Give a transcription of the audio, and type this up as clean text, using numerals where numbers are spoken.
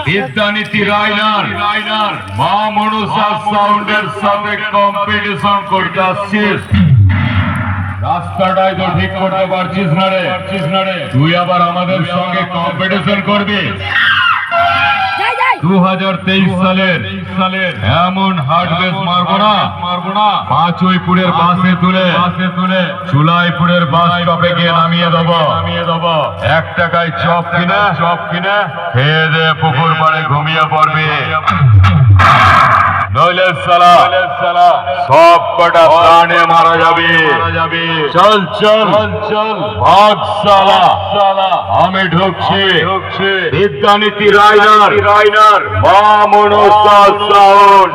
বিদ্যানীতি রায়নার মা মনসা সাউন্ডের সাথে কম্পিটিশন করতে আসছিস। রাস্তাটাই তো ঠিক করতে পারছিস না রে, তুই আবার আমাদের সঙ্গে কম্পিটিশন করবি। 2023 সালের এমন হার্ডবেস মারবো না পাঁচইপুরের বাসে তুলে চুলাইপুরের বাস স্টপে গিয়ে নামিয়ে দেবো। 1 টাকায় চপ কিনে খেয়ে দে পুকুর পাড়ে ঘুমিয়ে পড়বি। নইলে সালা সব কটা প্রাণে মারা যাবে। চল ভাগ সালা, আমি ঢুকছি। বিদ্যানীতি রায়নার মা মনসা সাউন্ড।